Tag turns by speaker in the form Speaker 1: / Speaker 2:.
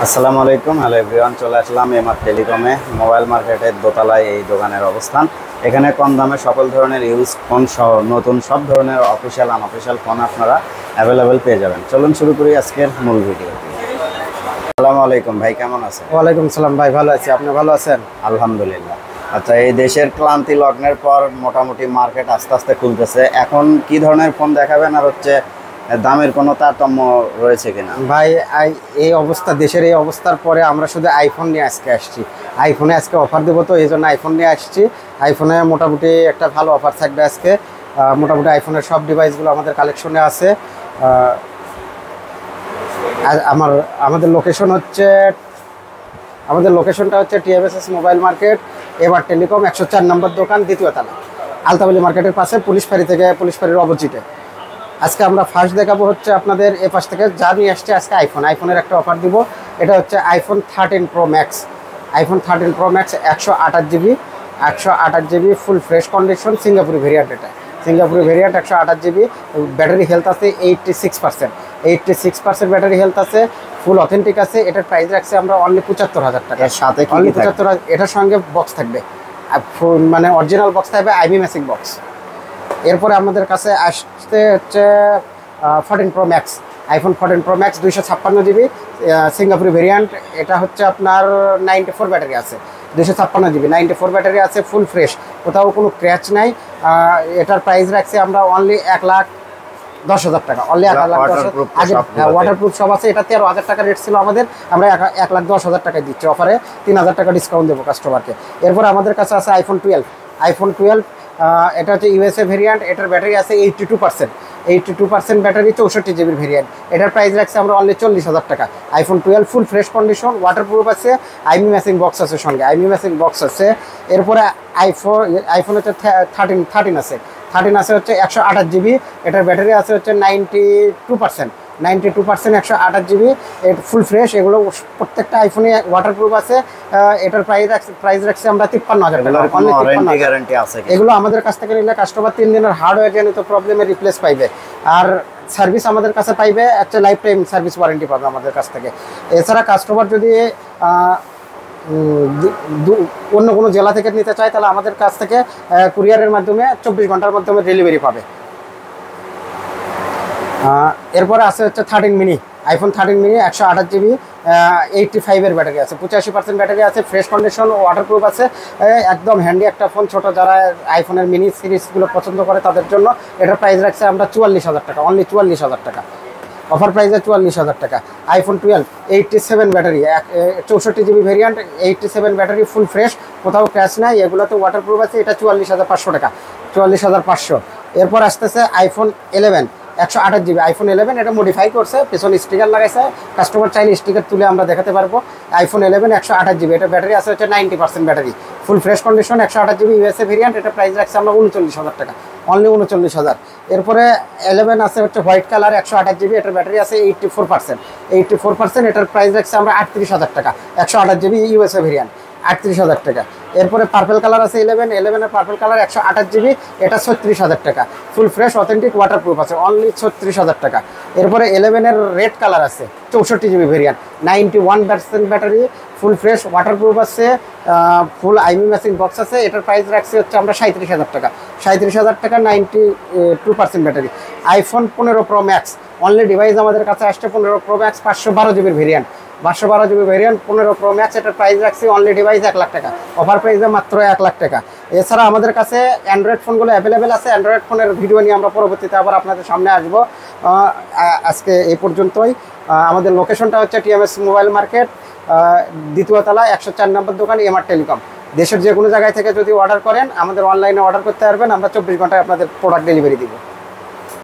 Speaker 1: আসসালামু আলাইকুম, hello everyone. চলে আসলাম এমআর টেলিকমে, মোবাইল মার্কেটের দোতলায় এই দোকানের অবস্থান। এখানে কম দামে সকল ধরনের ইউজ ফোন সহ নতুন সব ধরনের অফিসিয়াল আনঅফিসিয়াল ফোন আপনারা অ্যাভেলেবেল পেয়ে যাবেন। চলুন শুরু করি আজকের মূল ভিডিও। আসসালামু আলাইকুম ভাই, কেমন আছেন?
Speaker 2: ওয়ালাইকুম সালাম ভাই, ভালো আছি। আপনি ভালো আছেন?
Speaker 1: আলহামদুলিল্লাহ। আচ্ছা, এই দেশের ক্লান্তি লগ্নের পর মোটামুটি মার্কেট আস্তে আস্তে খুলতেছে। এখন কি ধরনের ফোন দেখাবেন, আর হচ্ছে দামের কোনো তারতম্য রয়েছে কিনা?
Speaker 2: ভাই এই অবস্থা, দেশের এই অবস্থার পরে আমরা শুধু আইফোন নিয়ে আজকে আসছি। আইফোনে আজকে অফার দেবো, তো এই জন্য আইফোন নিয়ে আসছি। আইফোনে মোটামুটি একটা ভালো অফার থাকবে আজকে। মোটামুটি আইফোনের সব ডিভাইসগুলো আমাদের কালেকশনে আছে। আমাদের লোকেশনটা হচ্ছে টিএমএসএস মোবাইল মার্কেট, এবার টেলিকম 104 নম্বর দোকান, দ্বিতীয় তলা, আলতাবলি মার্কেটের পাশে, পুলিশ ফাঁড়ির অপোজিটে। আজকে আমরা ফার্স্ট দেখাবো হচ্ছে আপনাদের এ পাশ থেকে যা নিয়ে আসছে আজকে আইফোনের একটা অফার দিব। এটা হচ্ছে iPhone 13 Pro Max. IPhone 13 Pro Max 128 GB full fresh condition, সিঙ্গাপুরি ভেরিয়েন্ট। এটা সিঙ্গাপুরি ভেরিয়েন্ট, 128 জিবি। ব্যাটারি হেলথ আছে 86%। ব্যাটারি হেলথ আছে, ফুল অথেন্টিক আছে। এটার প্রাইস রাখছে আমরা অনলি 75,000 টাকা।
Speaker 1: এর সাথে
Speaker 2: অনলি 75,000। এটার সঙ্গে বক্স থাকবে, মানে অরিজিনাল বক্স থাকবে, আইবি ম্যাচিং বক্স। এরপরে আমাদের কাছে আসতে হচ্ছে 14 Pro Max. IPhone 14 Pro Max 256 GB সিঙ্গাপুরি ভেরিয়েন্ট। এটা হচ্ছে আপনার 94 ব্যাটারি আছে, 256 জিবি 94 ব্যাটারি আছে, ফুল ফ্রেশ, কোথাও কোনো ক্র্যাচ নাই। এটার প্রাইস রাখছি আমরা অনলি 1,10,000 টাকা। অনলি 1,10,000। আগে ওয়াটারপ্রুফ সব আছে। এটা 13,000 টাকা রেট ছিল আমাদের, আমরা 1,10,000 টাকায় দিচ্ছি অফারে। 3,000 টাকা ডিসকাউন্ট দেবো কাস্টমারকে। এরপর আমাদের কাছে আছে আইফোন 12। এটা হচ্ছে ইউএসএ ভেরিয়েন্ট। এটার ব্যাটারি আছে 82% ব্যাটারি, 64 জিবির ভেরিয়েন্ট। এটার প্রাইস রাখছে আমরা অনলি 40,000 টাকা। আইফোন 12 ফুল ফ্রেশ কন্ডিশন, ওয়াটারপ্রুফ আছে, আইমি ম্যাচিং বক্স আছে সঙ্গে, এরপরে আইফোন হচ্ছে 13 আছে। 13 আছে হচ্ছে 128 জিবি। এটার ব্যাটারি আছে হচ্ছে 92%। 128 জিবি, ফুল ফ্রেশ। এগুলো প্রত্যেকটা আইফোনে ওয়াটারপ্রুফ আছে। এটার প্রাইস রাখছি আমরা 53,000 টাকা। এগুলো আমাদের কাছ থেকে নিলে কাস্টমার 3 দিনের হার্ডওয়্যার জনিত প্রবলেমের রিপ্লেস পাইবে, আর সার্ভিস আমাদের কাছে পাইবে, একটা লাইফ টাইম সার্ভিস ওয়ারেন্টি পাবে আমাদের কাছ থেকে। এছাড়া কাস্টমার যদি অন্য কোনো জেলা থেকে নিতে চায়, তাহলে আমাদের কাছ থেকে কুরিয়ারের মাধ্যমে 24 ঘন্টার মাধ্যমে ডেলিভারি পাবে। এরপরে আছে হচ্ছে 13 mini. IPhone 13 mini 128 GB 85 battery আছে, 85% ব্যাটারি আছে, ফ্রেশ কন্ডিশন, ওয়াটারপ্রুফ আছে। একদম হ্যান্ডি একটা ফোন। ছোটো যারা আইফোনের মিনি সিরিজগুলো পছন্দ করে তাদের জন্য এটার প্রাইস রাখছে আমরা 44,000 টাকা। অনলি 44,000 টাকা অফার প্রাইসে, 44,000 টাকা। IPhone 12 87 battery, 64 GB variant, 87 battery, full fresh, কোথাও ক্র্যাশ নাই। এগুলোতে ওয়াটারপ্রুফ আছে। এটা 44,500 টাকা, 44,500। এরপর আসতেছে আইফোন 11 128 জিবি। আইফোন 11 এটা মডিফাই করছে, পেছনে স্টিকার লাগাইছে, কাস্টমার চাইলে স্টিকার তুলে আমরা দেখাতে পারবো। IPhone 11 128 GB. এটা ব্যাটারি আছে হচ্ছে 90% ব্যাটারি, ফুল fresh condition, 128 GB USA variant. এটা প্রাইস রাখছে আমরা 39,000 টাকা। অনলি 39,000। এরপরে 11 আছে হচ্ছে হোয়াইট কালার, 128 জিবি। এটার ব্যাটারি আছে 84%। এটার প্রাইস রাখছে আমরা 38,000 টাকা। 128 জিবি ইউএসএ ভেরিয়েন্ট, 38,000 টাকা। এরপরে পার্পল কালার আছে 11 পার্পল কালার, 128 জিবি। এটা 36,000 টাকা, ফুল ফ্রেশ অথেন্টিক, ওয়াটারপ্রুফ আছে, অনলি 36,000 টাকা। এরপরে 11 রেড কালার আছে, 64 GB variant, 91% battery, full fresh, waterproof আছে, ফুল আইমি ম্যাচিং বক্স আছে। এটার প্রাইস রাখছি হচ্ছে আমরা 37,000 টাকা। 37,000 টাকা, 92% battery. IPhone 15 Pro Max only device আমাদের কাছে আসছে 15 প্রো ম্যাক্স, 512 জিবির variant, 512 GB variant, 15 Pro Max. এটার প্রাইস রাখছি অনলি ডিভাইস 1 লাখ টাকা। অফার প্রাইসে মাত্র 1 লাখ টাকা। এছাড়া আমাদের কাছে অ্যান্ড্রয়েড ফোনগুলো অ্যাভেলেবেল আছে। অ্যান্ড্রয়েড ফোনের ভিডিও নিয়ে আমরা পরবর্তীতে আবার আপনাদের সামনে আসবো। আজকে এই পর্যন্তই। আমাদের লোকেশনটা হচ্ছে টিএমএস মোবাইল মার্কেট, দ্বিতীয় তলা, 104 নম্বর দোকান, এমআর টেলিকম। দেশের যে কোনো জায়গায় থেকে যদি অর্ডার করেন, আমাদের অনলাইনে অর্ডার করতে পারবেন। আমরা 24 ঘন্টায় আপনাদের প্রোডাক্ট ডেলিভারি দিব।